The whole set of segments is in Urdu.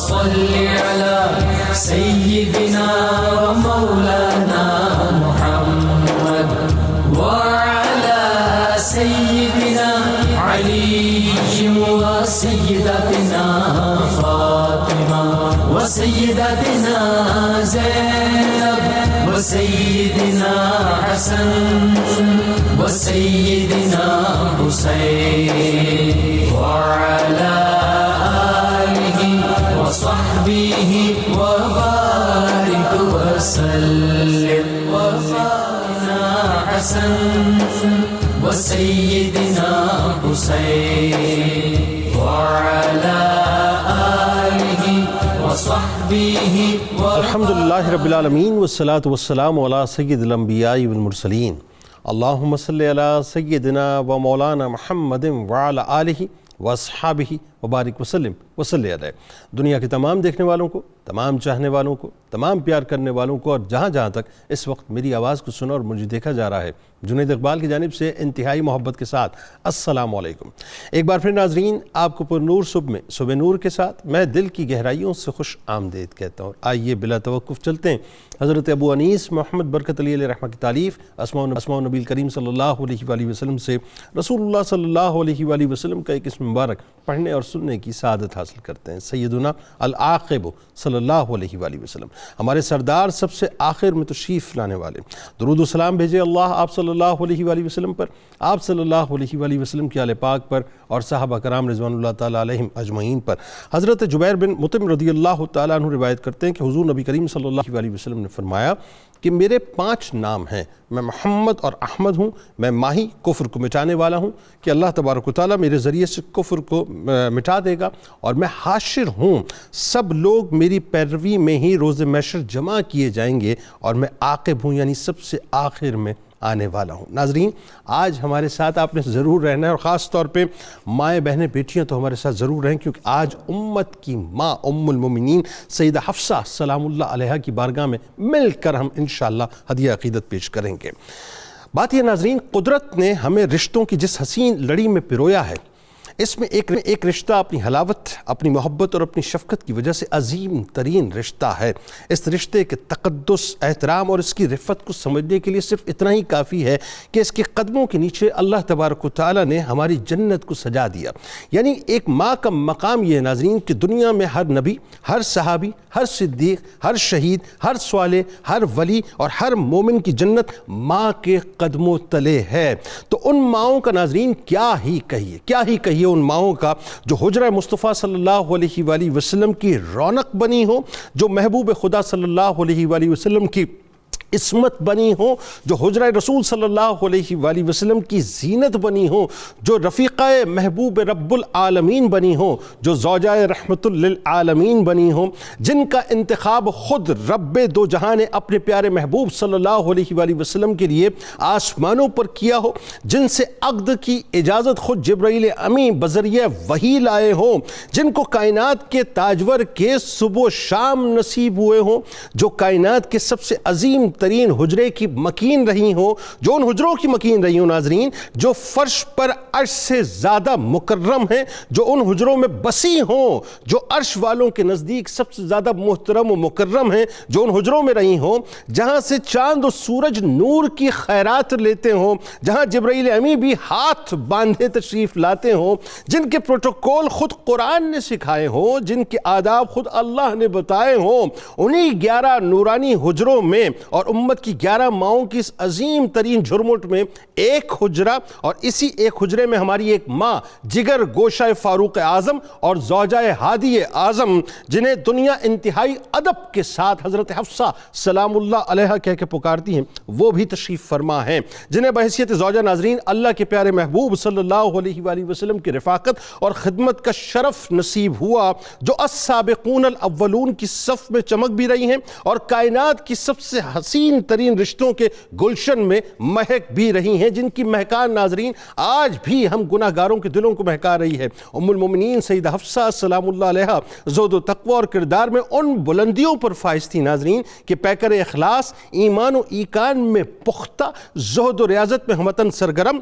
صل على سيدنا ومولانا محمد وعلى سيدنا علي وسيدتنا فاطمة وسيدتنا زينب وسيدنا حسن وسيدنا حسين وعلى آله وصحبه وبارك وسلم وفانا حسن وسيدنا حسين وعلى آله وصحبه الحمدللہ رب العالمین والصلاة والسلام علی سید الانبیاء والمرسلین اللہم صلی علی سیدنا و مولانا محمد وعلی آلہ واصحابہ وبارک وسلم وصلی علیہ۔ دنیا کے تمام دیکھنے والوں کو، تمام چاہنے والوں کو، تمام پیار کرنے والوں کو اور جہاں جہاں تک اس وقت میری آواز کو سنا اور مجھے دیکھا جا رہا ہے، جنید اقبال کی جانب سے انتہائی محبت کے ساتھ السلام علیکم۔ ایک بار پھر ناظرین، آپ کو پر نور صبح میں صبح نور کے ساتھ میں دل کی گہرائیوں سے خوش آمدید کہتا ہوں۔ آئیے بلا توقف چلتے ہیں حضرت ابو انیس محمد برکت علی علیہ رحمہ کی تالیف اسماء نبی کریم صلی اللہ علیہ وآلہ وسلم سے رسول اللہ صلی اللہ علیہ وآلہ وسلم کا ایک اسم مبارک پڑھنے اور سننے کی سعادت حاصل کرتے ہیں۔ سیدنا العاقب صلی اللہ علیہ وآلہ وسلم، ہمارے سردار سب سے آخر میں تشریف لانے والے، درود و سلام بھیجے اللہ آپ صلی اللہ علیہ وآلہ وسلم پر، آپ صلی اللہ علیہ وآلہ وسلم کی آل پاک پر اور صحابہ کرام رضوان اللہ تعالیٰ علیہم اجمعین پر۔ حضرت جبیر بن مطعم رضی اللہ تعالیٰ عنہ روایت کرتے ہیں کہ حضور نبی کریم صلی اللہ علیہ وسلم نے فرمایا کہ میرے 5 نام ہیں، میں محمد اور احمد ہوں، میں ماہی کفر کو مٹانے والا ہوں کہ اللہ تبارک و تعالیٰ میرے ذریعے سے کفر کو مٹا دے گا، اور میں حاشر ہوں، سب لوگ میری پیروی میں ہی روز محشر جمع کیے جائیں گے، اور میں عاقب ہوں یعنی سب سے آخر میں آنے والا ہوں۔ ناظرین، آج ہمارے ساتھ آپ نے ضرور رہنا ہے، اور خاص طور پہ مائیں بہنیں بیٹیاں تو ہمارے ساتھ ضرور رہیں، کیونکہ آج امت کی ماں ام المومنین سیدہ حفصہ سلام اللہ علیہا کی بارگاہ میں مل کر ہم انشاءاللہ ہدیہ عقیدت پیش کریں گے۔ بات یہ ناظرین، قدرت نے ہمیں رشتوں کی جس حسین لڑی میں پرویا ہے، اس میں ایک رشتہ اپنی حلاوت، اپنی محبت اور اپنی شفقت کی وجہ سے عظیم ترین رشتہ ہے۔ اس رشتے کے تقدس، احترام اور اس کی رفت کو سمجھنے کے لیے صرف اتنا ہی کافی ہے کہ اس کے قدموں کے نیچے اللہ تبارک و تعالیٰ نے ہماری جنت کو سجا دیا۔ یعنی ایک ماں کا مقام یہ ہے ناظرین کہ دنیا میں ہر نبی، ہر صحابی، ہر صدیق، ہر شہید، ہر صالح، ہر ولی اور ہر مومن کی جنت ماں کے قدموں تلے ہے۔ تو ان ماؤں کا ناظرین کیا ہی کہیے ان ماؤں کا جو حجرہ مصطفیٰ صلی اللہ علیہ وآلہ وسلم کی رونق بنی ہو، جو محبوب خدا صلی اللہ علیہ وآلہ وسلم کی عصمت بنی ہو، جو حجرہ رسول صلی اللہ علیہ وآلہ وسلم کی زینت بنی ہو، جو رفیقہ محبوب رب العالمین بنی ہو، جو زوجہ رحمت للعالمین بنی ہو، جن کا انتخاب خود رب دو جہاں نے اپنے پیارے محبوب صلی اللہ علیہ وآلہ وسلم کے لیے آسمانوں پر کیا ہو، جن سے عقد کی اجازت خود جبرائیل امی بذریعہ وحی لائے ہوں، جن کو کائنات کے تاجور کے صبح و شام نصیب ہوئے ہوں، جو کائنات کے سب سے عظیم ترین حجرے کی مکین رہی ہوں، جو ان حجروں کی مکین رہی ہوں ناظرین، جو فرش پر عرش سے زیادہ مکرم ہیں، جو ان حجروں میں بسی ہوں، جو عرش والوں کے نزدیک سب سے زیادہ محترم و مکرم ہیں، جو ان حجروں میں رہی ہوں جہاں سے چاند و سورج نور کی خیرات لیتے ہوں، جہاں جبرائیل امی بھی ہاتھ باندھے تشریف لاتے ہوں، جن کے پروٹوکول خود قرآن نے سکھائے ہوں، جن کے آداب خود اللہ نے بتائے ہوں، انہی 11 نورانی حجروں میں اور امت کی 11 ماؤں کی اس عظیم ترین جھرمٹ میں ایک حجرہ، اور اسی ایک حجرے میں ہماری ایک ماں جگر گوشہ فاروق اعظم اور زوجہ ہادی اعظم، جنہیں دنیا انتہائی ادب کے ساتھ حضرت حفصہ سلام اللہ علیہا کہہ کے پکارتی ہیں، وہ بھی تشریف فرما ہیں، جنہیں بحیثیت زوجہ ناظرین اللہ کے پیارے محبوب صلی اللہ علیہ وآلہ وسلم کی رفاقت اور خدمت کا شرف نصیب ہوا، جو السابقون الاولون کی صف میں چمک بھی رہی ہیں اور کائنات کی سب سے حسین ترین رشتوں کے گلشن میں مہک بھی رہی ہیں، جن کی مہکان ناظرین آج بھی ہم گناہ گاروں کے دلوں کو مہکا رہی ہے۔ ام المومنین سیدہ حفصہ سلام اللہ علیہا زہد و تقوی اور کردار میں ان بلندیوں پر فائز تھی ناظرین کہ پیکر اخلاص، ایمان و ایقان میں پختہ، زہد و ریاضت میں ہمتن سرگرم،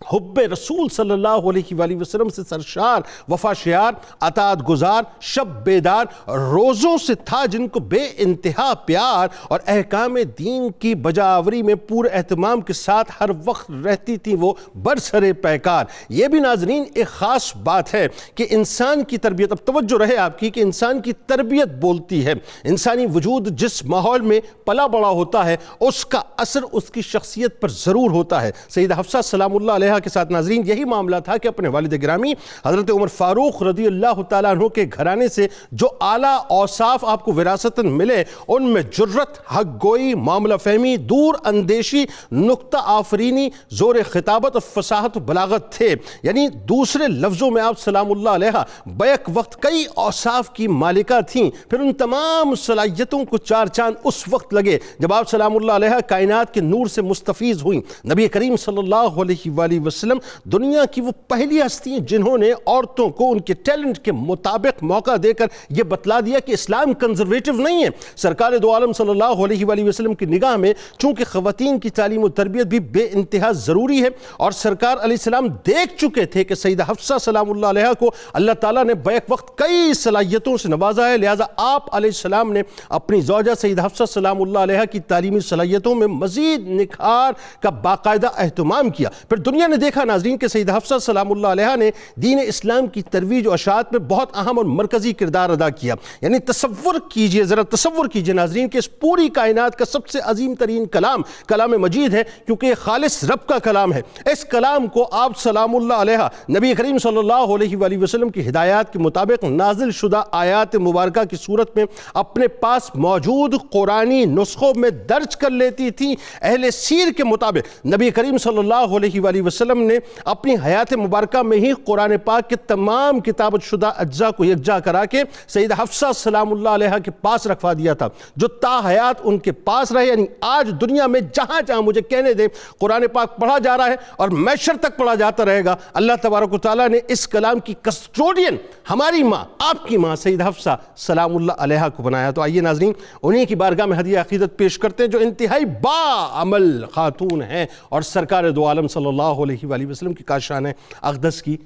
حب رسول صلی اللہ علیہ وآلہ وسلم سے سرشار، وفا شیار، اطاعت گزار، شب بیدار، روزوں سے تھا جن کو بے انتہا پیار، اور احکام دین کی بجاوری میں پورے اہتمام کے ساتھ ہر وقت رہتی تھی وہ برسر پیکار۔ یہ بھی ناظرین ایک خاص بات ہے کہ انسان کی تربیت، اب توجہ رہے آپ کی، کہ انسان کی تربیت بولتی ہے، انسانی وجود جس ماحول میں پلا بڑا ہوتا ہے اس کا اثر اس کی شخصیت پر ضرور ہوتا ہے۔ سیدہ حفصہ سلام اللہ علیہ کے ساتھ ناظرین یہی معاملہ تھا کہ اپنے والد گرامی حضرت عمر فاروق رضی اللہ تعالیٰ عنہ کے گھرانے سے جو اعلیٰ اوصاف آپ کو وراثتاً ملے، ان میں جرت، حق گوئی، معاملہ فہمی، دور اندیشی، نکتہ آفرینی، زور خطابت اور فصاحت و بلاغت تھے۔ یعنی دوسرے لفظوں میں آپ سلام اللہ علیہ بیک وقت کئی اوصاف کی مالکہ تھیں۔ پھر ان تمام صلاحیتوں کو چار چاند اس وقت لگے جب آپ سلام اللہ علیہ کائنات کے نور سے مستفیض ہوئیں۔ نبی کریم صلی اللہ علیہ وآلہ وسلم دنیا کی وہ پہلی ہستی ہیں جنہوں نے عورتوں کو ان کے ٹیلنٹ کے مطابق موقع دے کر یہ بتلا دیا کہ اسلام کنزرویٹو نہیں ہے۔ سرکار دو عالم صلی اللہ علیہ وآلہ وسلم کی نگاہ میں چونکہ خواتین کی تعلیم و تربیت بھی بے انتہا ضروری ہے، اور سرکار علیہ السلام دیکھ چکے تھے کہ سیدہ حفصہ سلام اللہ علیہ کو اللہ تعالیٰ نے بیک وقت کئی صلاحیتوں سے نوازا ہے، لہٰذا آپ علیہ السلام نے اپنی زوجہ سیدہ حفصہ سلام اللہ علیہ کی تعلیمی صلاحیتوں میں مزید نکھار کا باقاعدہ اہتمام کیا۔ پھر دنیا نے دیکھا ناظرین کہ سیدہ حفصہ سلام اللہ علیہ نے دین اسلام کی ترویج و اشاعت میں بہت اہم اور مرکزی کردار ادا کیا۔ یعنی تصور کیجئے، ذرا تصور کیجئے ناظرین کہ اس پوری کائنات کا سب سے عظیم ترین کلام کلام مجید ہے، کیونکہ یہ خالص رب کا کلام ہے۔ اس کلام کو آپ سلام اللہ علیہ نبی کریم صلی اللہ علیہ وآلہ وسلم کی ہدایات کے مطابق نازل شدہ آیات مبارکہ کی صورت میں اپنے پاس موجود قرآنی نسخوں میں درج کر لیتی تھی۔ اہل سیر کے مطابق نبی کریم صلی اللہ علیہ وآلہ وسلم نے اپنی حیات مبارکہ میں ہی قرآن پاک کے تمام کتابت شدہ اجزاء کو یکجا کرا کے سیدہ حفصہ سلام اللہ علیہ کے پاس رکھوا دیا تھا، جو تا حیات ان کے پاس رہے۔ یعنی آج دنیا میں جہاں جہاں مجھے کہنے دیں قرآن پاک پڑھا جا رہا ہے اور محشر تک پڑھا جاتا رہے گا، اللہ تبارک و تعالیٰ نے اس کلام کی کسٹوڈین ہماری ماں، آپ کی ماں سیدہ حفصہ سلام اللہ علیہ کو بنایا۔ تو آئیے ناظرین انہی کی بارگاہ میں ہدیہ عقیدت پیش کرتے ہیں جو انتہائی با عمل خاتون ہیں اور سرکار دو عالم صلی اللہ علیہ وآلہ وسلم کی کاشان ہے اقدس کی۔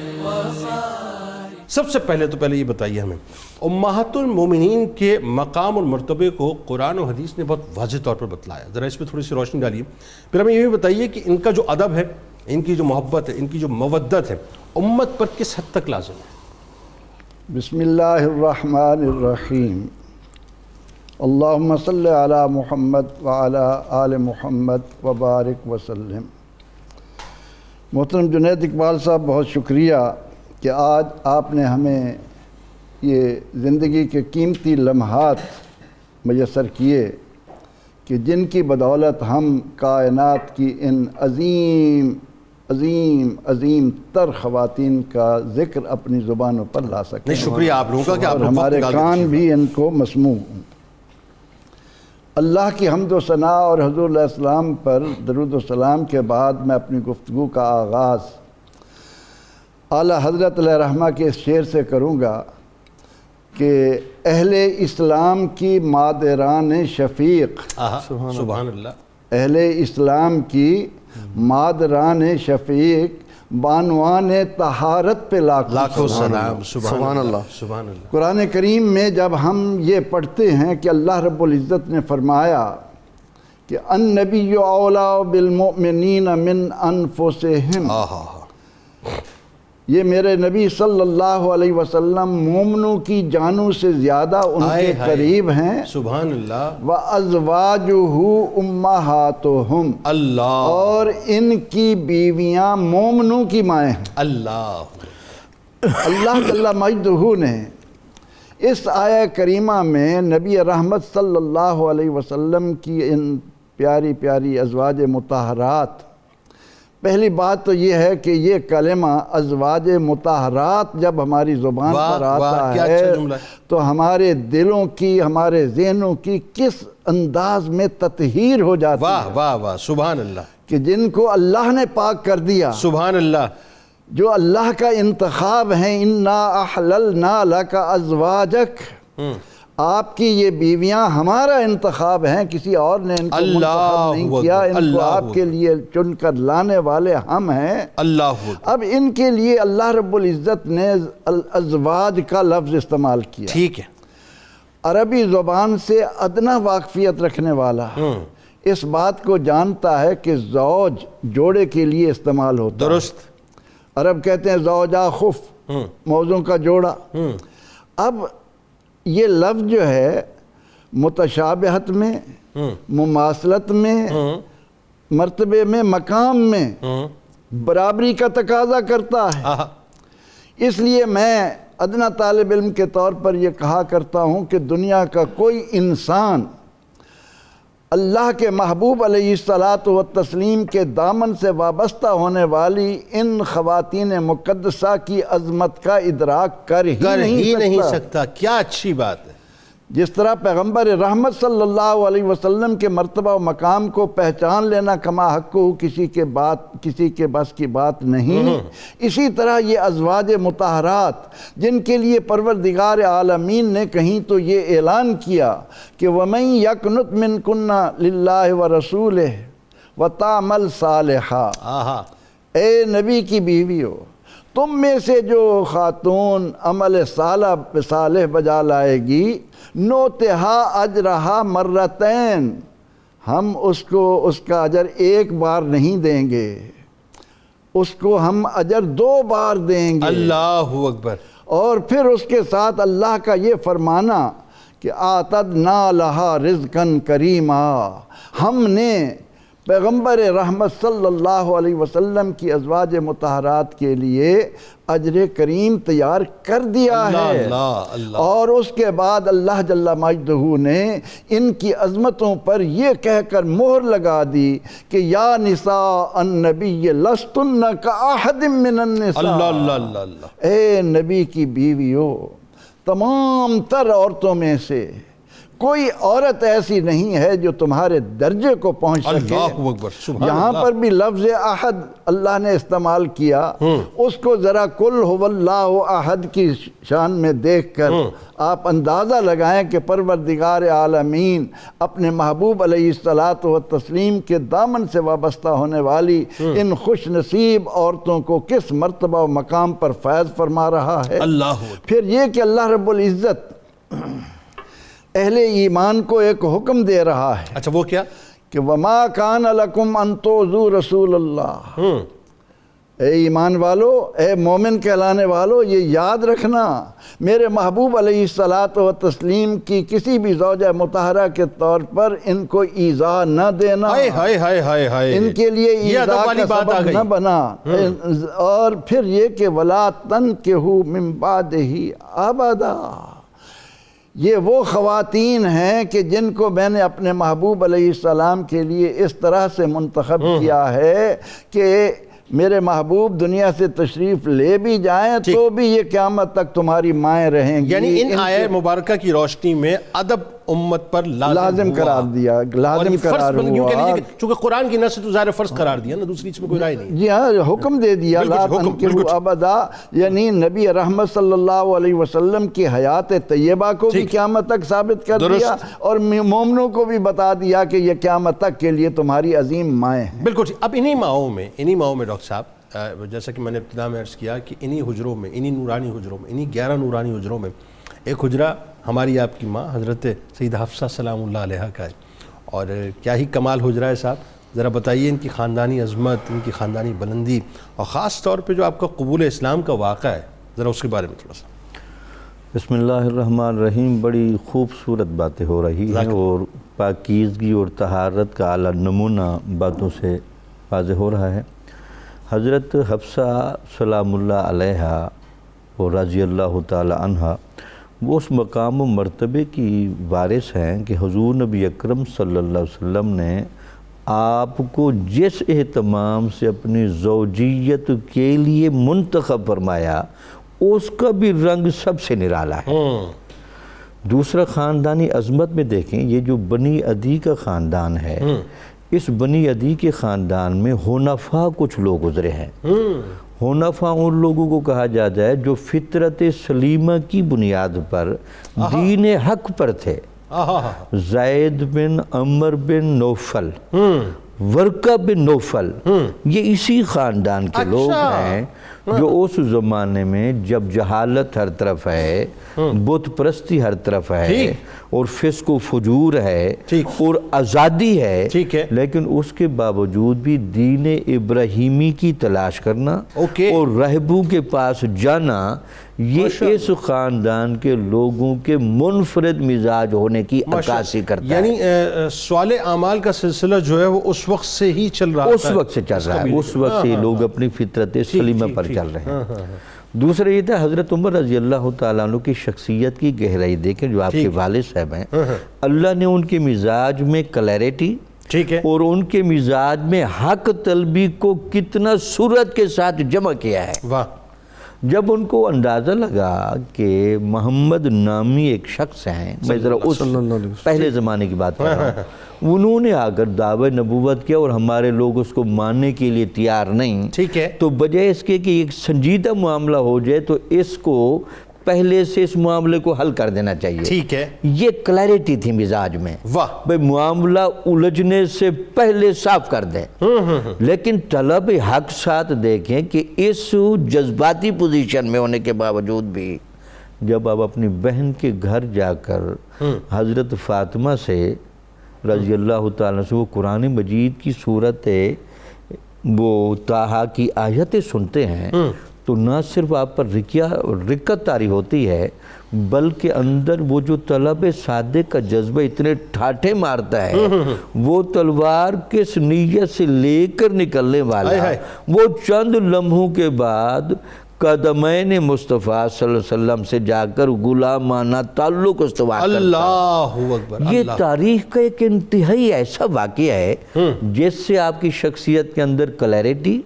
سب سے پہلے یہ بتائیے ہمیں امہات المومنین کے مقام اور مرتبے کو قرآن و حدیث نے بہت واضح طور پر بتلایا، ذرا اس پہ تھوڑی سی روشنی ڈالیے۔ پھر ہمیں یہ بھی بتائیے کہ ان کا جو ادب ہے، ان کی جو محبت ہے، ان کی جو مودت ہے، امت پر کس حد تک لازم ہے؟ بسم اللہ الرحمن الرحیم، اللہم صلی علی محمد وعلی آل محمد وبارک وسلم۔ محترم جنید اقبال صاحب، بہت شکریہ کہ آج آپ نے ہمیں یہ زندگی کے قیمتی لمحات میسر کیے کہ جن کی بدولت ہم کائنات کی ان عظیم عظیم عظیم تر خواتین کا ذکر اپنی زبانوں پر لا سکیں۔ شکریہ آپ لوگوں کا کہ آپ اور ہمارے کان بھی ان کو مسموع ہوں۔ اللہ کی حمد و ثنا اور حضور علیہ السلام پر درود و سلام کے بعد میں اپنی گفتگو کا آغاز اعلیٰ حضرت علیہ رحمہ کے اس شعر سے کروں گا کہ اہل اسلام کی مادران شفیق، سبحان اللہ، اہل اسلام کی مادران شفیق بانوان طہارت پہ لاکھوں سلام، سبحان اللہ۔ سبحان اللہ۔ قرآن کریم میں جب ہم یہ پڑھتے ہیں کہ اللہ رب العزت نے فرمایا کہ النبی اولیٰ بالمؤمنین من انفسہم، یہ میرے نبی صلی اللہ علیہ وسلم مومنوں کی جانوں سے زیادہ ان کے قریب ہیں۔ سبحان اللہ۔ وَأَزْوَاجُهُ أُمَّهَاتُهُمْ، اللہ، اور ان کی بیویاں مومنوں کی مائیں ہیں۔ اللہ جل مجدہ نے اس آیہ کریمہ میں نبی رحمت صلی اللہ علیہ وسلم کی ان پیاری پیاری ازواج مطہرات، پہلی بات تو یہ ہے کہ یہ کلمہ ازواج مطہرات جب ہماری زبان پر آتا ہے تو ہمارے دلوں کی، ہمارے ذہنوں کی کس انداز میں تطہیر ہو جاتی ہے۔ واہ واہ واہ، سبحان اللہ، کہ جن کو اللہ نے پاک کر دیا، سبحان اللہ، جو اللہ کا انتخاب ہیں، اِنَّا أَحْلَلْنَا لَكَ أَزْوَاجَكَ، آپ کی یہ بیویاں ہمارا انتخاب ہیں، کسی اور نے ان کو منتخب نہیں کیا، ان کو آپ کے لیے چن کر لانے والے ہم ہیں۔ اللہ اب ان کے لیے اللہ رب العزت نے ازواج کا لفظ استعمال کیا۔ ٹھیک ہے، عربی زبان سے ادنا واقفیت رکھنے والا اس بات کو جانتا ہے کہ زوج جوڑے کے لیے استعمال ہوتا ہے۔ درست۔ عرب کہتے ہیں زوجہ خف، موضوع کا جوڑا۔ اب یہ لفظ جو ہے متشابہت میں، مماثلت میں، مرتبے میں، مقام میں برابری کا تقاضا کرتا ہے۔ اس لیے میں ادنا طالب علم کے طور پر یہ کہا کرتا ہوں کہ دنیا کا کوئی انسان اللہ کے محبوب علیہ الصلاۃ والتسلیم کے دامن سے وابستہ ہونے والی ان خواتین مقدسہ کی عظمت کا ادراک کر ہی نہیں سکتا۔ کیا اچھی بات ہے۔ جس طرح پیغمبر رحمت صلی اللہ علیہ وسلم کے مرتبہ و مقام کو پہچان لینا کما حق ہو کسی کے بس کی بات نہیں، اسی طرح یہ ازواج مطہرات جن کے لیے پروردگار عالمین نے کہیں تو یہ اعلان کیا کہ وَمَن يَقْنُتْ مِنْكُنَّ لِلَّهِ وَرَسُولِهِ وَتَعْمَلْ صَالِحًا، اے نبی کی بیویو، تم میں سے جو خاتون عمل صالح بجا لائے گی نوتہا اجرہا مرتین، ہم اس کو اس کا اجر ایک بار نہیں دیں گے، اس کو ہم اجر 2 بار دیں گے۔ اللہ اکبر۔ اور پھر اس کے ساتھ اللہ کا یہ فرمانا کہ آتدنا لہا رزقاً کریما، ہم نے پیغمبر رحمت صلی اللہ علیہ وسلم کی ازواج مطہرات کے لیے اجر کریم تیار کر دیا ہے۔ اور اس کے بعد اللہ جل مجدہ نے ان کی عظمتوں پر یہ کہہ کر مہر لگا دی کہ یا نساء النبی لستن کاحد من النساء، اے نبی کی بیویوں، تمام تر عورتوں میں سے کوئی عورت ایسی نہیں ہے جو تمہارے درجے کو پہنچ سکے۔ اللہ اکبر، سبحان یہاں اللہ۔ پر بھی لفظ احد اللہ نے استعمال کیا، اس کو ذرا قل هو اللہ احد کی شان میں دیکھ کر آپ اندازہ لگائیں کہ پروردگار عالمین اپنے محبوب علیہ الصلاۃ والتسلیم کے دامن سے وابستہ ہونے والی ان خوش نصیب عورتوں کو کس مرتبہ و مقام پر فیض فرما رہا ہے۔ پھر یہ کہ اللہ رب العزت اہل ایمان کو ایک حکم دے رہا ہے۔ اچھا، وہ کیا؟ کہ وَمَا كَانَ لَكُمْ أَن تُؤْذُوا رَسُولَ اللَّهِ، اے ایمان والو، اے مومن کہلانے والو، یہ یاد رکھنا میرے محبوب علیہ الصلاۃ والتسلیم کی کسی بھی زوجہ مطہرہ کے طور پر ان کو ایذا نہ دینا، ان کے لیے ایذا کا سبب نہ بنا۔ اور پھر یہ کہ وَلَا تَنْكِحُوا مِن بَعْدِهِ أَبَدًا، یہ وہ خواتین ہیں کہ جن کو میں نے اپنے محبوب علیہ السلام کے لیے اس طرح سے منتخب کیا ہے کہ میرے محبوب دنیا سے تشریف لے بھی جائیں تو بھی یہ قیامت تک تمہاری مائیں رہیں گی۔ یعنی ان آیہ مبارکہ کی روشنی میں ادب امت پر لازم قرار دیا، لازم قرار ہوا، چونکہ قرآن کی نص تو ظاہر فرض قرار دیا نا، دوسری اس میں کوئی رائے نہیں۔ جی ہاں، حکم دے دیا لا تنکحوا ابدا، یعنی نبی رحمت صلی اللہ علیہ وسلم کی حیات طیبہ کو بھی قیامت تک ثابت کر دیا اور مومنوں کو بھی بتا دیا کہ یہ قیامت تک کے لیے تمہاری عظیم مائیں ہیں۔ بالکل ٹھیک۔ اب انہی ماہوں میں ڈاکٹر صاحب، جیسا کہ میں نے ابتدا میں عرض کیا کہ انہی حجروں میں، انہی نورانی حجروں میں، انہی 11 نورانی حجروں میں ایک حجرہ ہماری آپ کی ماں حضرت سیدہ حفصہ سلام اللہ علیہ کا ہے، اور کیا ہی کمال حجرہ ہے صاحب۔ ذرا بتائیے ان کی خاندانی عظمت، ان کی خاندانی بلندی، اور خاص طور پہ جو آپ کا قبول اسلام کا واقعہ ہے، ذرا اس کے بارے میں تھوڑا سا۔ بسم اللہ الرحمن الرحیم۔ بڑی خوبصورت باتیں ہو رہی ہیں اور پاکیزگی اور طہارت کا اعلیٰ نمونہ باتوں سے واضح ہو رہا ہے۔ حضرت حفصہ سلام اللہ علیہ اور رضی اللہ تعالی عنہ وہ اس مقام و مرتبے کی وارث ہیں کہ حضور نبی اکرم صلی اللہ علیہ وسلم نے آپ کو جس اہتمام سے اپنی زوجیت کے لیے منتخب فرمایا اس کا بھی رنگ سب سے نرالا ہے۔ دوسرا، خاندانی عظمت میں دیکھیں، یہ جو بنی عدی کا خاندان ہے، اس بنی عدی کے خاندان میں حنفاء کچھ لوگ گزرے ہیں۔ حنفا ان لوگوں کو کہا جاتا ہے جو فطرت سلیمہ کی بنیاد پر دین حق پر تھے. زید بن عمر بن نوفل، ورقہ بن نوفل، یہ اسی خاندان کے لوگ ہیں جو اس زمانے میں جب جہالت ہر طرف ہے، بت پرستی ہر طرف ہے، اور فسق و فجور ہے اور آزادی ہے، لیکن اس کے باوجود بھی دین ابراہیمی کی تلاش کرنا اور راہبوں کے پاس جانا، یہ اس خاندان کے لوگوں کے منفرد مزاج ہونے کی عکاسی کرتا ہے. یعنی سوال اعمال کا سلسلہ جو ہے وہ اس وقت سے ہی چل رہا ہے، اس وقت سے چل رہا ہے، اس وقت سے لوگ اپنی فطرت سلیمہ پر چل رہے ہیں. دوسرا یہ تھا حضرت عمر رضی اللہ تعالیٰ عنہ کی شخصیت کی گہرائی دیکھیں، جو آپ کے والد صاحب ہیں، اللہ نے ان کے مزاج میں کلیرٹی اور ان کے مزاج میں حق طلبی کو کتنا سرعت کے ساتھ جمع کیا ہے. جب ان کو اندازہ لگا کہ محمد نامی ایک شخص ہیں، میں ذرا اس پہلے زمانے کی بات کر رہا ہوں، انہوں نے آ کر دعوی نبوت کیا اور ہمارے لوگ اس کو ماننے کے لیے تیار نہیں، تو بجائے اس کے کہ ایک سنجیدہ معاملہ ہو جائے تو اس کو پہلے سے اس معاملے کو حل کر دینا چاہیے. یہ کلیرٹی تھی مزاج میں، بھئی معاملہ الجھنے سے پہلے صاف کر دیں. لیکن طلب حق ساتھ دیکھیں کہ اس جذباتی پوزیشن میں ہونے کے باوجود بھی جب آپ اپنی بہن کے گھر جا کر حضرت فاطمہ سے رضی اللہ تعالیٰ سے وہ قرآن مجید کی صورت وہ طٰہٰ کی آیتیں سنتے ہیں تو نہ صرف آپ پر رکت طاری ہوتی ہے، بلکہ اندر وہ جو طلب صادق کا جذبہ اتنے ٹھاٹھے مارتا ہے، وہ تلوار کس نیت سے لے کر نکلنے والا وہ چند لمحوں کے بعد قدمین مصطفیٰ صلی اللہ علیہ وسلم سے جا کر غلامانہ تعلق استوار کرتا ہے. اللہ اکبر. یہ تاریخ کا ایک انتہائی ایسا واقعہ ہے جس سے آپ کی شخصیت کے اندر کلیرٹی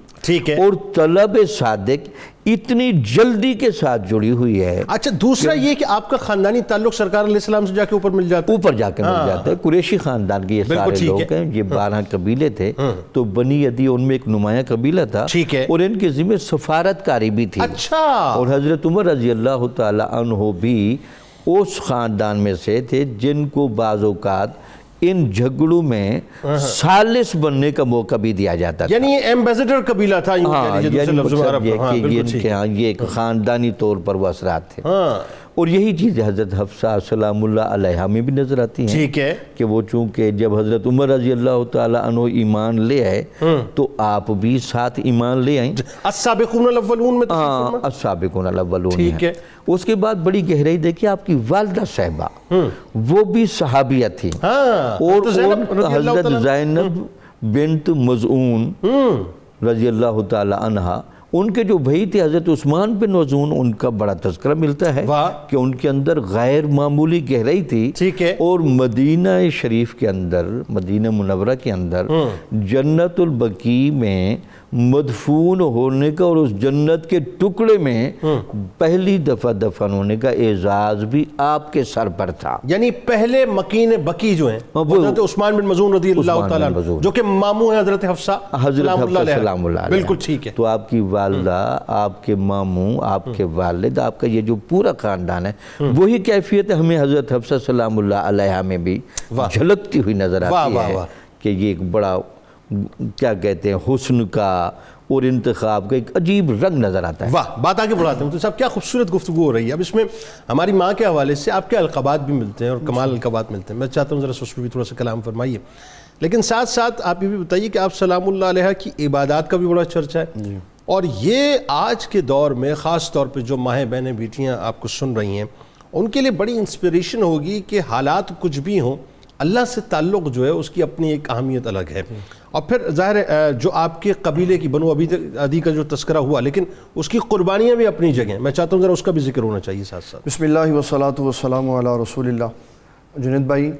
اور طلب صادق اتنی جلدی کے ساتھ جڑی ہوئی ہے. اچھا، دوسرا یہ کہ آپ کا خاندانی تعلق سرکار علیہ السلام سے جا کے اوپر مل جاتا ہے، اوپر جا کے مل جاتا ہے. قریشی خاندان کے یہ سارے لوگ ہیں، یہ 12 قبیلے تھے، تو بنی عدی ان میں ایک نمایاں قبیلہ تھا اور ان کے ذمہ سفارت کاری بھی تھی. اور حضرت عمر رضی اللہ تعالیٰ عنہ بھی اس خاندان میں سے تھے جن کو بعض اوقات ان جھگڑوں میں سالس بننے کا موقع بھی دیا جاتا تھا. یعنی یہ ایمبیسڈر قبیلہ تھا، یہ ایک خاندانی طور پر وہ اثرات تھے. اور یہی چیز حضرت حفصہ سلام اللہ علیہا میں بھی نظر آتی ہیں کہ وہ چونکہ جب حضرت عمر رضی اللہ تعالیٰ عنہ ایمان لے آئے تو آپ بھی ساتھ ایمان لے آئیں. السابقون الاولون میں السابقون الاولون ہیں. اس کے بعد بڑی گہرائی دیکھیے، آپ کی والدہ صاحبہ وہ بھی صحابیہ تھی، اور حضرت زینب بنت مظعون رضی اللہ تعالی عنہا، ان کے جو بھائی تھے حضرت عثمان بن مظعون، ان کا بڑا تذکرہ ملتا ہے کہ ان کے اندر غیر معمولی گہرائی تھی. اور مدینہ شریف کے اندر، مدینہ منورہ کے اندر جنت البقیع میں مدفون ہونے کا اور اس جنت کے ٹکڑے میں پہلی دفعہ دفن ہونے کا اعزاز بھی آپ کے سر پر تھا. یعنی پہلے مکین بقیع جو ہیں حضرت عثمان بن مظعون رضی اللہ تعالیٰ عنہ، جو کہ ماموں ہیں حضرت حفصہ سلام اللہ علیہ. بالکل ٹھیک ہے. تو آپ کی والدہ، آپ کے ماموں، آپ کے والد، آپ کا یہ جو پورا خاندان ہے، وہی کیفیت ہمیں حضرت حفصہ سلام اللہ علیہ میں بھی جھلکتی ہوئی نظر آتی ہے کہ یہ ایک بڑا کیا کہتے ہیں حسن کا اور انتخاب کا ایک عجیب رنگ نظر آتا ہے. بات آگے بڑھاتے ہیں. تو صاحب کیا خوبصورت گفتگو ہو رہی ہے. اب اس میں ہماری ماں کے حوالے سے آپ کے القابات بھی ملتے ہیں اور کمال القابات ملتے ہیں. میں چاہتا ہوں ذرا اس پہ بھی تھوڑا سا کلام فرمائیے، لیکن ساتھ ساتھ آپ یہ بھی بتائیے کہ آپ سلام اللہ علیہ کی عبادات کا بھی بڑا چرچا ہے، اور یہ آج کے دور میں خاص طور پہ جو ماہیں بہنیں بیٹیاں آپ کو سن رہی ہیں، ان کے لیے بڑی انسپریشن ہوگی کہ حالات کچھ بھی ہوں، اللہ سے تعلق جو ہے اس کی اپنی ایک اہمیت الگ ہے. اور پھر ظاہر ہے جو آپ کے قبیلے کی بنو عدی کا جو تذکرہ ہوا، لیکن اس کی قربانیاں بھی اپنی جگہ ہیں. میں چاہتا ہوں ذرا اس کا بھی ذکر ہونا چاہیے ساتھ ساتھ. بسم اللہ والصلاۃ والسلام علی رسول اللہ. جنید بھائی،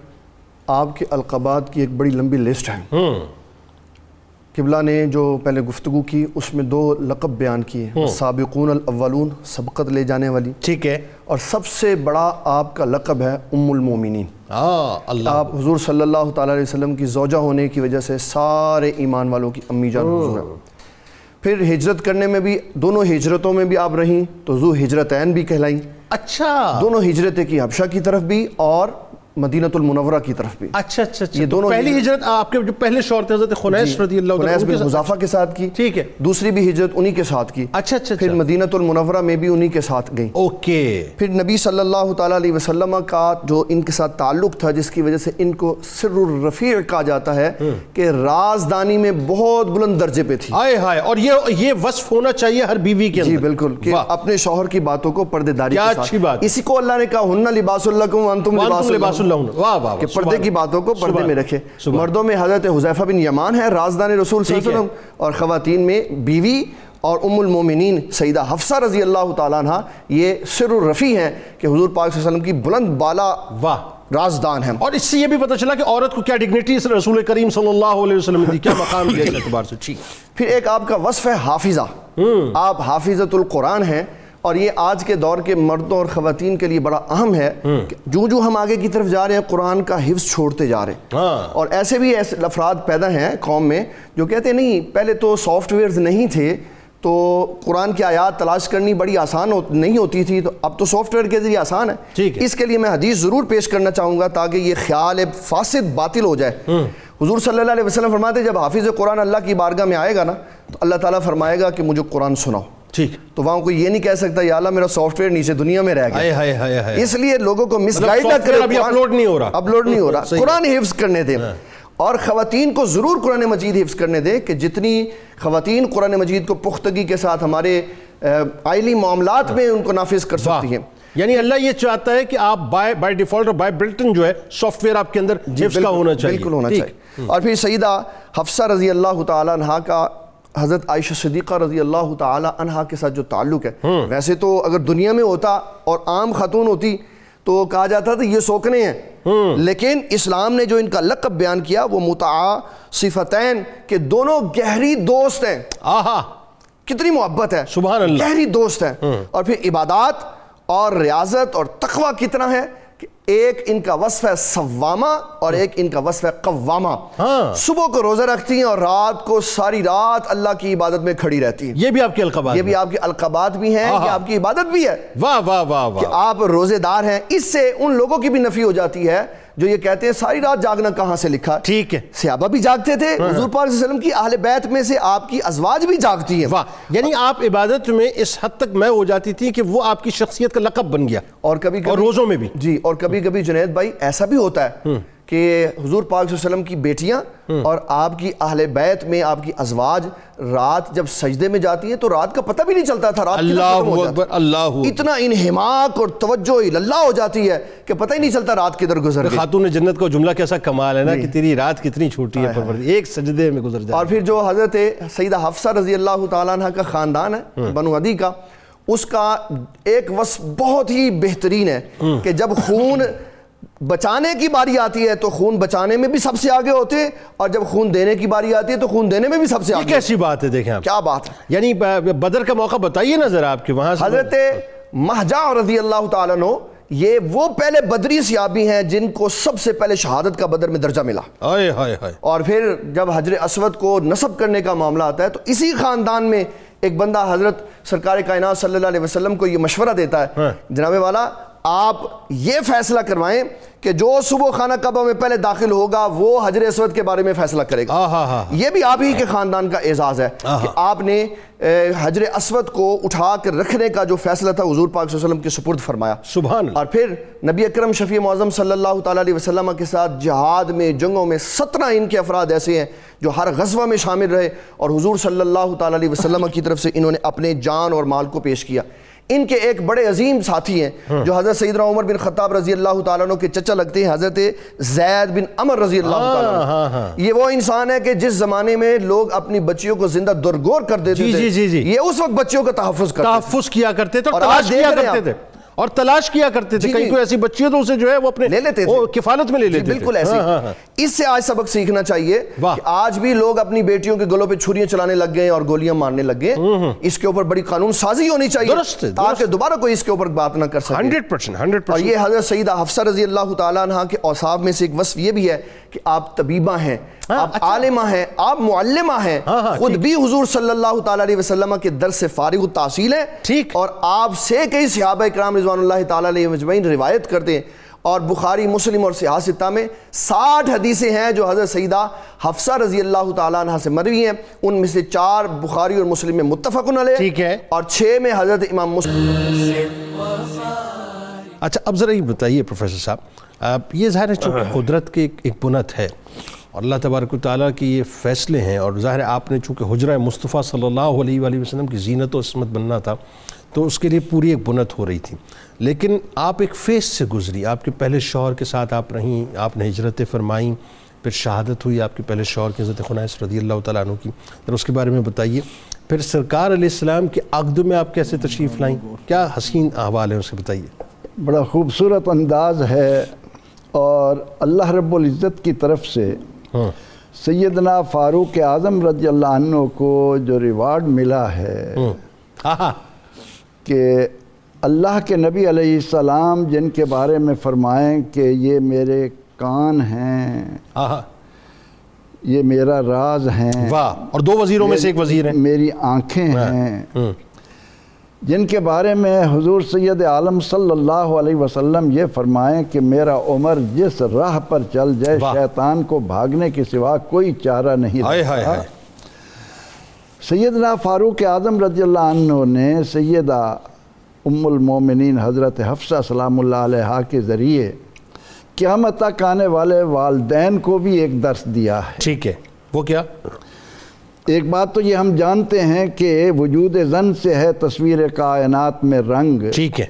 آپ کے القابات کی ایک بڑی لمبی لسٹ ہے. قبلہ نے جو پہلے گفتگو کی اس میں 2 لقب بیان کیے، سابقون الاولون، سبقت لے جانے والی. ٹھیک ہے. اور سب سے بڑا آپ کا لقب ہے ام المومنین. آپ حضور صلی اللہ تعالیٰ علیہ وسلم کی زوجہ ہونے کی وجہ سے سارے ایمان والوں کی امی جان حضور ہیں. پھر ہجرت کرنے میں بھی دونوں ہجرتوں میں بھی آپ رہیں تو ذو ہجرتین بھی کہلائیں. اچھا دونوں ہجرتیں کی حبشہ کی طرف بھی اور مدینہ المنورہ کی طرف بھی. اچھا اچھا اچھا. یہ دونوں پہلی ہجرت آپ کے جو پہلے شوہر تھے حضرت خنیس رضی اللہ خنیس عنہ بن حذافہ کے ساتھ کی. ٹھیک ہے. دوسری بھی ہجرت انہی کے ساتھ کی. اچھا اچھا. پھر مدینہ المنورہ میں بھی انہی کے ساتھ گئیں. اوکے. پھر نبی صلی اللہ تعالیٰ علیہ وسلم کا جو ان کے ساتھ تعلق تھا جس کی وجہ سے ان کو سر الرفیع کہا جاتا ہے کہ رازدانی میں بہت بلند درجے پہ تھی. آئے ہائے. اور یہ وصف ہونا چاہیے ہر بیوی کے اندر. جی بالکل, کہ اپنے شوہر کی باتوں کو پردے داری کے ساتھ. کیا اچھی بات. اسی کو اللہ نے کہا ہن لباس لکم وانتم لباس لہن. واہ واہ. کہ پردے کی باتوں کو پردے میں رکھے. مردوں میں حضرت حذیفہ بن یمان ہے رازدان رسول صلی اللہ علیہ وسلم, اور خواتین میں بیوی اور ام المومنین سیدہ حفصہ رضی اللہ تعالیٰ عنہ یہ سر الرفیع ہیں کہ حضور پاک صلی اللہ علیہ وسلم کی بلند بالا رازدان ہیں. اور اس سے یہ بھی پتہ چلا کہ عورت کو کیا ڈگنیٹی رسول کریم صلی اللہ علیہ وسلم نے دی, کیا مقام دیا اس اعتبار سے. ٹھیک. پھر ایک آپ کا وصف ہے حافظہ. آپ حافظۃ القرآن ہیں, اور یہ آج کے دور کے مردوں اور خواتین کے لیے بڑا اہم ہے کہ جو ہم آگے کی طرف جا رہے ہیں قرآن کا حفظ چھوڑتے جا رہے ہیں. اور ایسے بھی ایسے افراد پیدا ہیں قوم میں جو کہتے ہیں نہیں پہلے تو سافٹ ویئرز نہیں تھے تو قرآن کی آیات تلاش کرنی بڑی آسان نہیں ہوتی تھی, تو اب تو سافٹ ویئر کے ذریعے آسان ہے. اس کے لیے میں حدیث ضرور پیش کرنا چاہوں گا تاکہ یہ خیال فاسد باطل ہو جائے. حضور صلی اللہ علیہ وسلم فرماتے ہیں جب حافظ قرآن اللہ کی بارگاہ میں آئے گا نا تو اللہ تعالیٰ فرمائے گا کہ مجھے قرآن سناؤ. ٹھیک. تو وہاں کوئی یہ نہیں کہہ سکتا یا اللہ میرا سافٹ ویئر نیچے دنیا میں رہ گیا. اس لیے لوگوں کو مس گائیڈ نہ کریں. اپلوڈ نہیں ہو رہا. قرآن حفظ کرنے دیں, اور خواتین کو ضرور قرآن مجید حفظ کرنے دیں کہ جتنی خواتین قرآن مجید کو پختگی کے ساتھ ہمارے آئلی معاملات میں ان کو نافذ کر سکتی ہیں. یعنی اللہ یہ چاہتا ہے کہ آپ بائی ڈیفالٹ اور بائی بلٹن جو ہے سافٹ ویئر آپ کے اندر حفظ کا ہونا چاہیے. بالکل ہونا چاہیے. اور پھر سیدہ حفصہ رضی اللہ تعالیٰ عنہ کا حضرت عائشہ صدیقہ رضی اللہ تعالیٰ عنہ کے ساتھ جو تعلق ہے, ویسے تو اگر دنیا میں ہوتا اور عام خاتون ہوتی تو کہا جاتا تھا یہ سوکنے ہیں, لیکن اسلام نے جو ان کا لقب بیان کیا وہ متعاصفتین کہ دونوں گہری دوست ہیں. آہا کتنی محبت ہے, سبحان اللہ, گہری دوست ہیں. اور پھر عبادات اور ریاضت اور تقوی کتنا ہے کہ ایک ان کا وصف ہے صوامہ اور ایک ان کا وصف ہے قوامہ. صبح کو روزہ رکھتی ہیں اور رات کو ساری رات اللہ کی عبادت میں کھڑی رہتی ہیں. یہ بھی آپ کے القابات, یہ بھی آپ کے القابات بھی ہیں, یہ آپ کی عبادت بھی ہے. واہ واہ واہ واہ, کہ آپ روزے دار ہیں. اس سے ان لوگوں کی بھی نفی ہو جاتی ہے جو یہ کہتے ہیں ساری رات جاگنا کہاں سے لکھا. ٹھیک ہے, صحابہ بھی جاگتے تھے, حضور پاک صلی اللہ علیہ وسلم کی اہل بیت میں سے آپ کی ازواج بھی جاگتی ہیں. واہ, یعنی آپ عبادت میں اس حد تک میں ہو جاتی تھی کہ وہ آپ کی شخصیت کا لقب بن گیا. اور کبھی اور روزوں میں بھی. جی, اور کبھی کبھی جنید بھائی ایسا بھی ہوتا ہے کہ حضور پاک صلی اللہ علیہ وسلم کی بیٹیاں اور آپ کی اہل بیت میں آپ کی ازواج رات جب سجدے میں جاتی ہیں تو رات کا پتہ بھی نہیں چلتا تھا. رات اللہ اکبر, اللہ, اتنا انہماک اور توجہ اللہ ہو جاتی ہے کہ پتہ ہی نہیں چلتا رات کدھر گزر گئی. خاتون جنت کا جملہ کیسا کمال ہے نا کہ تیری رات کتنی چھوٹی ہے ایک سجدے میں گزر جائے. اور پھر جو حضرت سیدہ حفصہ رضی اللہ تعالیٰ عنہ کا خاندان ہے بنو عدی کا, اس کا ایک وصف بہت ہی بہترین ہے کہ جب خون بچانے کی باری آتی ہے تو خون بچانے میں بھی سب سے آگے ہوتے ہیں, اور جب خون دینے کی باری آتی ہے تو خون دینے میں بھی سب سے آگے. یہ کیسی بات ہے, دیکھیں آپ, کیا بات ہے. یعنی بدر کا موقع بتائیے نا ذرا آپ کے وہاں. حضرت مہجع رضی اللہ تعالیٰ عنہ یہ وہ پہلے بدری صحابی ہیں جن کو سب سے پہلے شہادت کا بدر میں درجہ ملا. اور پھر جب حجر اسود کو نصب کرنے کا معاملہ آتا ہے تو اسی خاندان میں ایک بندہ حضرت سرکار کائنات صلی اللہ علیہ وسلم کو یہ مشورہ دیتا ہے, جناب والا آپ یہ فیصلہ کروائیں کہ جو صبح خانہ کعبہ میں پہلے داخل ہوگا وہ حجر اسود کے بارے میں فیصلہ کرے گا. یہ بھی آپ ہی کے خاندان کا اعزاز ہے کہ آپ نے حجر اسود کو اٹھا کر رکھنے کا جو فیصلہ تھا حضور پاک صلی اللہ علیہ وسلم کے سپرد فرمایا. سبحان اللہ. اور پھر نبی اکرم شفیع معظم صلی اللہ تعالیٰ علیہ وسلم کے ساتھ جہاد میں, جنگوں میں 17 ان کے افراد ایسے ہیں جو ہر غزوہ میں شامل رہے اور حضور صلی اللہ تعالیٰ علیہ وسلم کی طرف سے انہوں نے اپنے جان اور مال کو پیش کیا. ان کے ایک بڑے عظیم ساتھی ہیں جو حضرت سیدنا عمر بن خطاب رضی اللہ تعالیٰ عنہ کے چچا لگتے ہیں, حضرت زید بن عمر رضی اللہ تعالیٰ عنہ. یہ وہ انسان ہے کہ جس زمانے میں لوگ اپنی بچیوں کو زندہ درگور کر دیتے تھے, یہ اس وقت بچیوں کا تحفظ کیا کرتے تھے اور تلاش کیا کرتے تھے. اور تلاش کیا کرتے تھے, کہیں کوئی ایسی بچی ہے تو اسے جو ہے وہ اپنے لے لیتے تھے, کفالت میں لے لیتے تھے. بالکل ایسے. اس سے آج سبق سیکھنا چاہیے کہ آج بھی لوگ اپنی بیٹیوں کے گلوں پہ چھریاں چلانے لگ گئے اور گولیاں مارنے لگ گئے. اس کے اوپر بڑی قانون سازی ہونی چاہیے تاکہ دوبارہ کوئی اس کے اوپر بات نہ کر سکے. 100%. اور یہ حضرت سیدہ حفصہ رضی اللہ تعالیٰ عنہ کے اوصاف میں سے ایک وصف یہ بھی ہے کہ آپ طبیبہ ہیں, آپ عالمہ ہیں, آپ معلمہ ہیں, خود بھی حضور صلی اللہ تعالیٰ علیہ وسلم کے درس سے فارغ التحصیل ہیں, اور آپ سے کئی صحابہ کرام رضوان اللہ تعالیٰ علیہ مجمعین روایت کرتے ہیں. اور بخاری, مسلم اور صحاح ستہ میں 60 حدیثیں ہیں جو حضرت سیدہ حفصہ رضی اللہ تعالیٰ عنہ سے مروی ہیں. ان میں سے 4 بخاری اور مسلم میں متفق علیہ, اور 6 میں حضرت امام مسلم. اچھا اب ذرا یہ بتائیے پروفیسر صاحب, یہ ظاہر ہے چونکہ قدرت کی ایک بنت ہے اور اللہ تبارک و تعالیٰ کی یہ فیصلے ہیں, اور ظاہر ہے آپ نے چونکہ حجرہ مصطفیٰ صلی اللہ علیہ وآلہ وسلم کی زینت و عصمت بننا تھا تو اس کے لیے پوری ایک بنت ہو رہی تھی. لیکن آپ ایک فیس سے گزری, آپ کے پہلے شوہر کے ساتھ آپ رہیں, آپ نے ہجرت فرمائیں, پھر شہادت ہوئی آپ کے پہلے شوہر کی حضرت خنیس رضی اللہ تعالیٰ عنہ کی, ذرا اس کے بارے میں بتائیے. پھر سرکار علیہ السلام کے عقد میں آپ کیسے تشریف لائیں, کیا حسین احوال ہیں, اسے بتائیے. بڑا خوبصورت انداز ہے, اور اللہ رب العزت کی طرف سے سیدنا فاروق اعظم رضی اللہ عنہ کو جو ریوارڈ ملا ہے کہ اللہ کے نبی علیہ السلام جن کے بارے میں فرمائیں کہ یہ میرے کان ہیں, یہ میرا راز ہیں, اور 2 وزیروں میں سے ایک وزیر ہیں, میری آنکھیں ہیں, جن کے بارے میں حضور سید عالم صلی اللہ علیہ وسلم یہ فرمائیں کہ میرا عمر جس راہ پر چل جائے شیطان کو بھاگنے کے سوا کوئی چارہ نہیں رہتا. سیدنا فاروق اعظم رضی اللہ عنہ نے سیدہ ام المومنین حضرت حفصہ سلام اللہ علیہا کے ذریعے قیامت تک آنے والے والدین کو بھی ایک درس دیا ہے. ٹھیک ہے, وہ کیا؟ ایک بات تو یہ ہم جانتے ہیں کہ وجود زن سے ہے تصویر کائنات میں رنگ, ٹھیک ہے,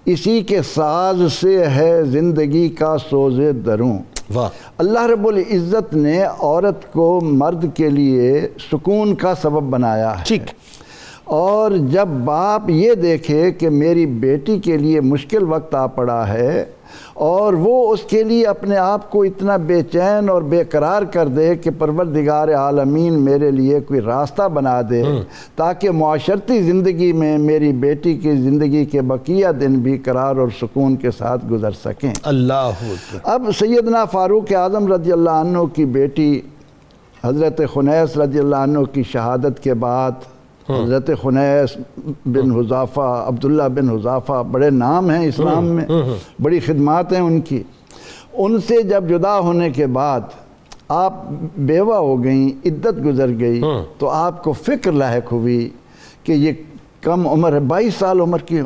اسی کے ساز سے ہے زندگی کا سوز دروں. اللہ رب العزت نے عورت کو مرد کے لیے سکون کا سبب بنایا ہے. ٹھیک. اور جب باپ یہ دیکھے کہ میری بیٹی کے لیے مشکل وقت آ پڑا ہے اور وہ اس کے لیے اپنے آپ کو اتنا بے چین اور بے قرار کر دے کہ پروردگار عالمین میرے لیے کوئی راستہ بنا دے تاکہ معاشرتی زندگی میں میری بیٹی کی زندگی کے بقیہ دن بھی قرار اور سکون کے ساتھ گزر سکیں. اللہ. اب سیدنا فاروق اعظم رضی اللہ عنہ کی بیٹی حضرت خنیس رضی اللہ عنہ کی شہادت کے بعد حضرت خنیس بن حذافہ, عبداللہ بن حذافہ, بڑے نام ہیں اسلام میں, بڑی خدمات ہیں ان کی. ان سے جب جدا ہونے کے بعد آپ بیوہ ہو گئیں, عدت گزر گئی, تو آپ کو فکر لاحق ہوئی کہ یہ کم عمر ہے, 22 سال عمر کی,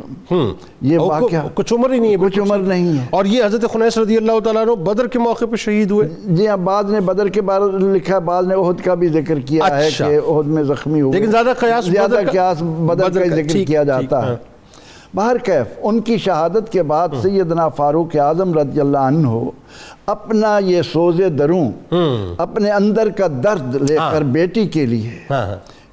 یہ واقعہ کچھ عمر ہی نہیں ہے, کچھ عمر نہیں ہے. اور یہ حضرت خنیس رضی اللہ تعالیٰ عنہ بدر کے موقع پہ شہید ہوئے. جی ہاں, بعض نے بدر کے بارے لکھا ہے, بعض نے احد کا بھی ذکر کیا ہے کہ احد میں زخمی ہوئے, لیکن زیادہ قیاس بدر کا ذکر کیا جاتا ہے. بہرکیف ان کی شہادت کے بعد سیدنا فاروق اعظم رضی اللہ عنہ اپنا یہ سوز دروں, اپنے اندر کا درد لے کر بیٹی کے لیے,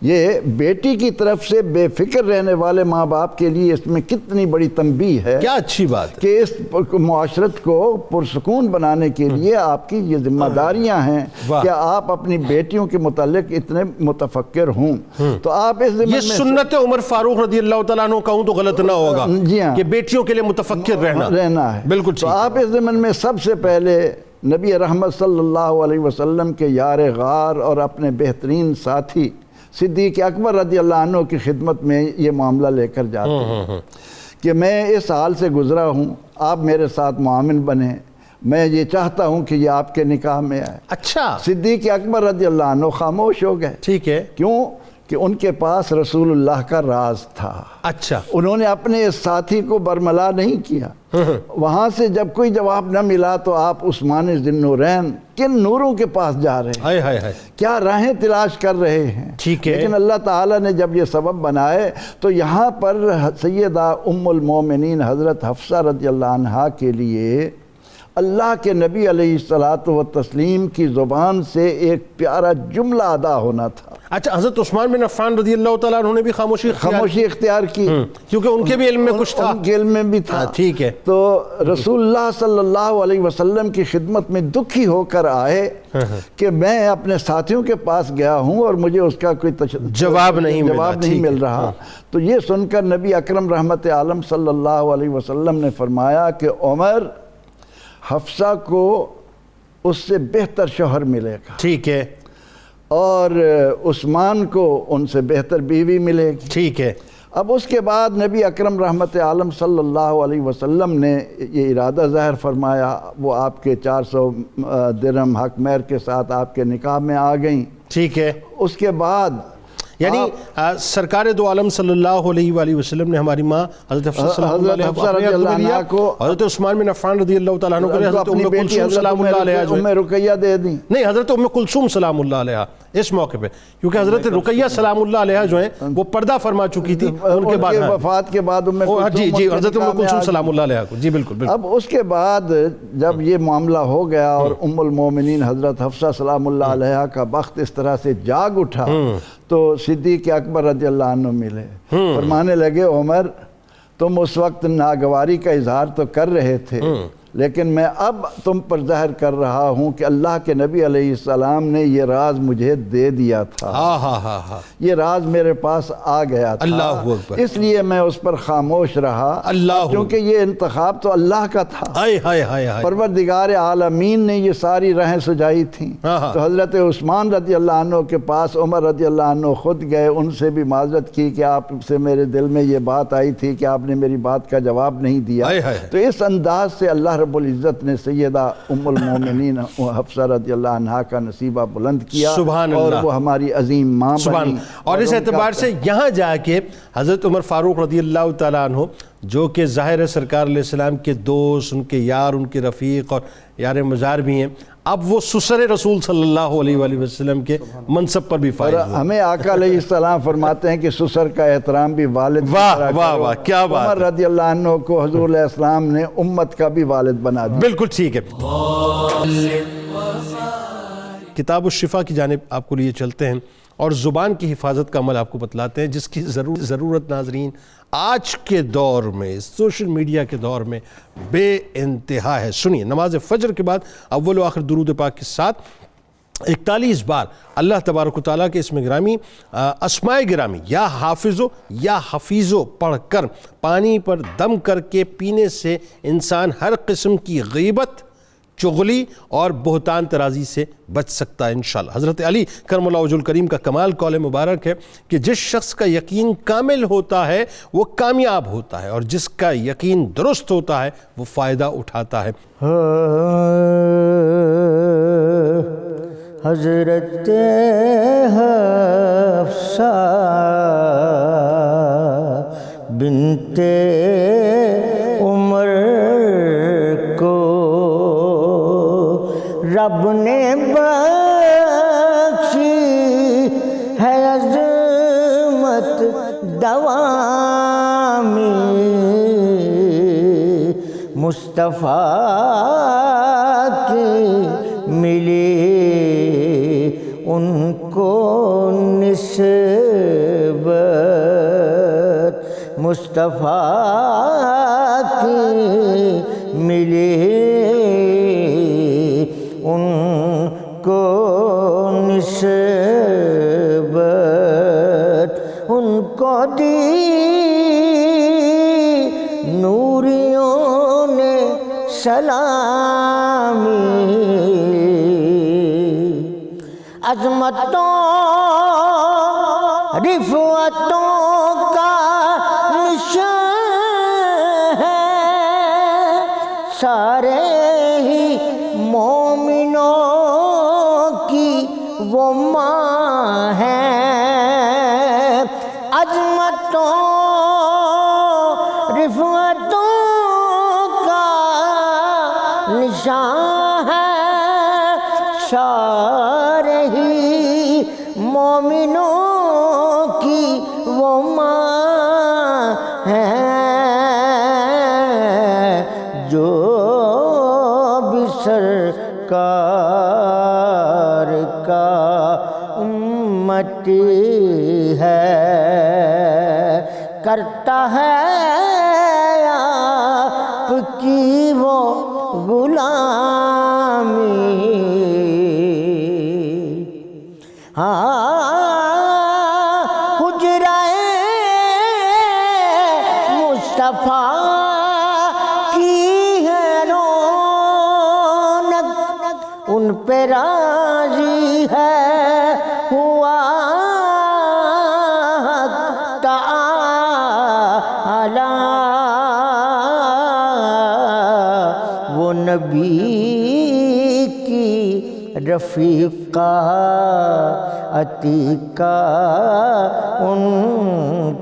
یہ بیٹی کی طرف سے بے فکر رہنے والے ماں باپ کے لیے اس میں کتنی بڑی تنبیہ ہے, کیا اچھی بات کہ اس معاشرت کو پرسکون بنانے کے لیے آپ کی یہ ذمہ داریاں ہیں کہ آپ اپنی بیٹیوں کے متعلق اتنے متفکر ہوں. تو آپ اس ذمہ یہ سنت عمر فاروق رضی اللہ تعالیٰ عنہ کہوں تو غلط نہ ہوگا کہ بیٹیوں کے لیے متفکر رہنا ہے. بالکل. تو آپ اس ضمن میں سب سے پہلے نبی رحمت صلی اللہ علیہ وسلم کے یار غار اور اپنے بہترین ساتھی صدیق اکبر رضی اللہ عنہ کی خدمت میں یہ معاملہ لے کر جاتے ہیں کہ میں اس حال سے گزرا ہوں, آپ میرے ساتھ معاون بنیں, میں یہ چاہتا ہوں کہ یہ آپ کے نکاح میں آئے. اچھا. صدیق اکبر رضی اللہ عنہ خاموش ہو گئے. ٹھیک ہے. کیوں؟ کہ ان کے پاس رسول اللہ کا راز تھا. اچھا. انہوں نے اپنے اس ساتھی کو برملا نہیں کیا. وہاں سے جب کوئی جواب نہ ملا تو آپ عثمان ذی النورین کن نوروں کے پاس جا رہے ہیں, کیا راہیں تلاش کر رہے ہیں. ٹھیک ہے. لیکن اللہ تعالیٰ نے جب یہ سبب بنائے تو یہاں پر سیدہ ام المومنین حضرت حفصہ رضی اللہ عنہا کے لیے اللہ کے نبی علیہ الصلاۃ والتسلیم کی زبان سے ایک پیارا جملہ ادا ہونا تھا۔ اچھا، حضرت عثمان بن عفان رضی اللہ تعالیٰ عنہ نے بھی خاموشی اختیار کی، کیونکہ ان کے بھی علم میں کچھ تھا، ان کے علم میں بھی تھا۔ ٹھیک ہے۔ تو رسول اللہ صلی اللہ علیہ وسلم کی خدمت میں دکھی ہو کر آئے کہ میں اپنے ساتھیوں کے پاس گیا ہوں اور مجھے اس کا کوئی جواب نہیں مل رہا۔ تو یہ سن کر نبی اکرم رحمت عالم صلی اللہ علیہ وسلم نے فرمایا کہ عمر، حفصہ کو اس سے بہتر شوہر ملے گا، ٹھیک ہے، اور عثمان کو ان سے بہتر بیوی ملے گی، ٹھیک ہے۔ اب اس کے بعد نبی اکرم رحمت عالم صلی اللہ علیہ وسلم نے یہ ارادہ ظاہر فرمایا، وہ آپ کے 400 درہم حق مہر کے ساتھ آپ کے نکاح میں آ گئیں، ٹھیک ہے۔ اس کے بعد یعنی سرکار دو عالم صلی اللہ علیہ وآلہ وسلم نے ہماری ماں حضرت حفصہ رضی اللہ عنہ کو، حضرت عثمان بن عفان رضی اللہ تعالیٰ عنہ کو، حضرت ام کلثوم سلام اللہ علیہا جو ام رقیہ دے دیں، نہیں، حضرت ام کلثوم سلام اللہ علیہا اس موقع پہ، کیونکہ حضرت رقیہ سلام اللہ علیہا جو ہیں وہ پردہ فرما چکی تھی ان کے بعد، وفات کے بعد جی حضرت ام کلثوم سلام اللہ علیہا کو، جی بالکل۔ اب اس کے بعد جب یہ معاملہ ہو گیا اور ام المومنین حضرت حفصہ سلام اللہ علیہا کا بخت اس طرح سے جاگ اٹھا، تو صدیق اکبر رضی اللہ عنہ ملے، فرمانے لگے عمر، تم اس وقت ناگواری کا اظہار تو کر رہے تھے، لیکن میں اب تم پر ظاہر کر رہا ہوں کہ اللہ کے نبی علیہ السلام نے یہ راز مجھے دے دیا تھا، یہ راز میرے پاس آ گیا تھا، اللہ اکبر، اس لیے میں اس پر خاموش رہا، کیونکہ یہ انتخاب تو اللہ کا تھا، پروردگار عالمین نے یہ ساری راہیں سجائی تھیں۔ تو حضرت عثمان رضی اللہ عنہ کے پاس عمر رضی اللہ عنہ خود گئے، ان سے بھی معذرت کی کہ آپ سے میرے دل میں یہ بات آئی تھی کہ آپ نے میری بات کا جواب نہیں دیا۔ تو اس انداز سے اللہ رب العزت نے سیدہ ام المومنین حفصہ رضی اللہ عنہا کا نصیبہ بلند کیا، اور وہ ہماری عظیم ماں بنی۔ اور اس اعتبار سے یہاں جا کے حضرت عمر فاروق رضی اللہ تعالیٰ عنہ، جو کہ ظاہر سرکار علیہ السلام کے دوست، ان کے یار، ان کے رفیق اور یار مزار بھی ہیں، اب وہ سسر رسول صلی اللہ علیہ وآلہ وسلم کے منصب پر بھی فائز ہوئے۔ ہمیں آقا علیہ السلام فرماتے ہیں کہ سسر کا احترام بھی والد کی طرح کرو۔ واہ واہ، کیا بات ہے۔ عمر رضی اللہ عنہ کو حضور علیہ السلام نے امت کا بھی والد بنا دیا۔ بالکل ٹھیک ہے۔ کتاب الشفا کی جانب آپ کو لیے چلتے ہیں اور زبان کی حفاظت کا عمل آپ کو بتلاتے ہیں، جس کی ضرورت ناظرین آج کے دور میں، سوشل میڈیا کے دور میں بے انتہا ہے۔ سنیے، نماز فجر کے بعد اول و آخر درود پاک کے ساتھ 41 بار اللہ تبارک و تعالیٰ کے اسم گرامی، اسماء گرامی یا حافظو یا حفیظو پڑھ کر پانی پر دم کر کے پینے سے انسان ہر قسم کی غیبت، چغلی اور بہتان ترازی سے بچ سکتا ہے انشاءاللہ۔ حضرت علی کرم اللہ وجہ الکریم کا کمال قول مبارک ہے کہ جس شخص کا یقین کامل ہوتا ہے وہ کامیاب ہوتا ہے، اور جس کا یقین درست ہوتا ہے وہ فائدہ اٹھاتا ہے۔ حضرت حفصہ بنت عمر کو رب نے بخشی ہے عظمت دوامی، مصطفیٰ کی ملی ان کو نسبت، مصطفیٰ کی ملی ان کو نسبت، ان کو دی نوریوں نے سلامی، عظمتوں رفعتوں کا نشان ہے، سارے ہی مومنوں کی وہ ماں ہے، عظمتوں رفعتوں کا نشان ہے، سارے ہی مومنوں کی وہ ماں ہے، جو کرتا ہے آپ کی وہ غلامی. حجرہ مصطفیٰ کی ہے رونق، ان پہ راضی ہے ہوا تعالی. وہ نبی کی رفیقہ عتیقہ، ان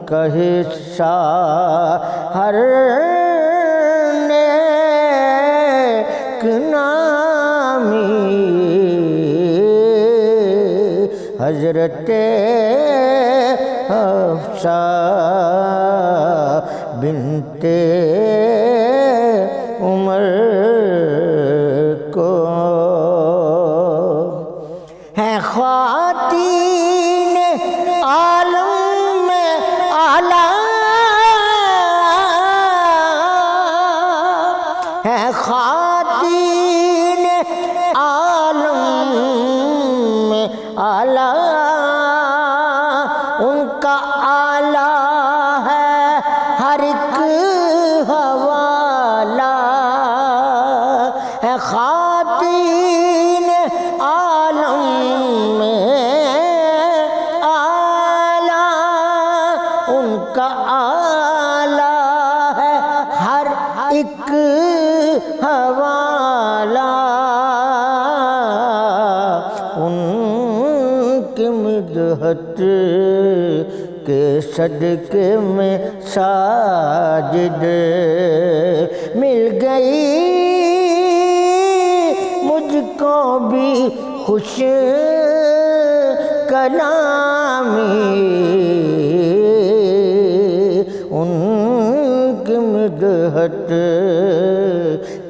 کا حصہ ہر نیک نامی. حضرت حفصہ بنت عمر کو ہے خواتین عالم میں اعلیٰ، ہے خواتین عالم میں اعلیٰ. ان کا اعلیٰ ہے ہر ایک حوالہ، ہے خواتین عالم میں اعلیٰ. ان کا اعلیٰ ہے ہر ایک حوالہ. ان کی مدحت کے صدقے میں ساجد مل گئی مجھ کو بھی خوش کلامی. ان کی مدحت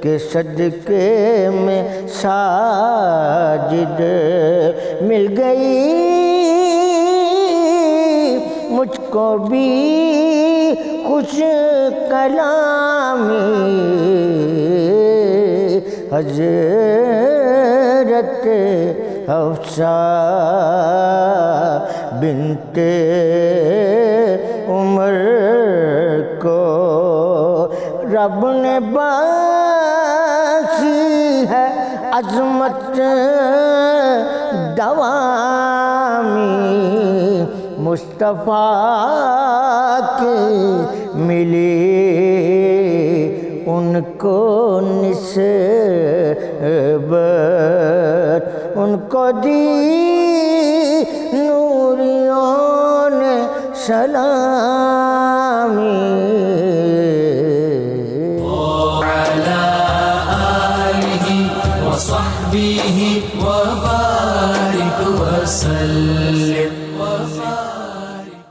کے صدقے میں ساجد مل گئی مجھ کو بھی خوش کلامی. حضرت حفصہ بنت عمر کو رب نے بخشی ہے عظمت دوامی. مصطفیٰ کی ملی ان کو نسبت، ان کو دی نوریوں نے سلامی. وعلى آله وصحبه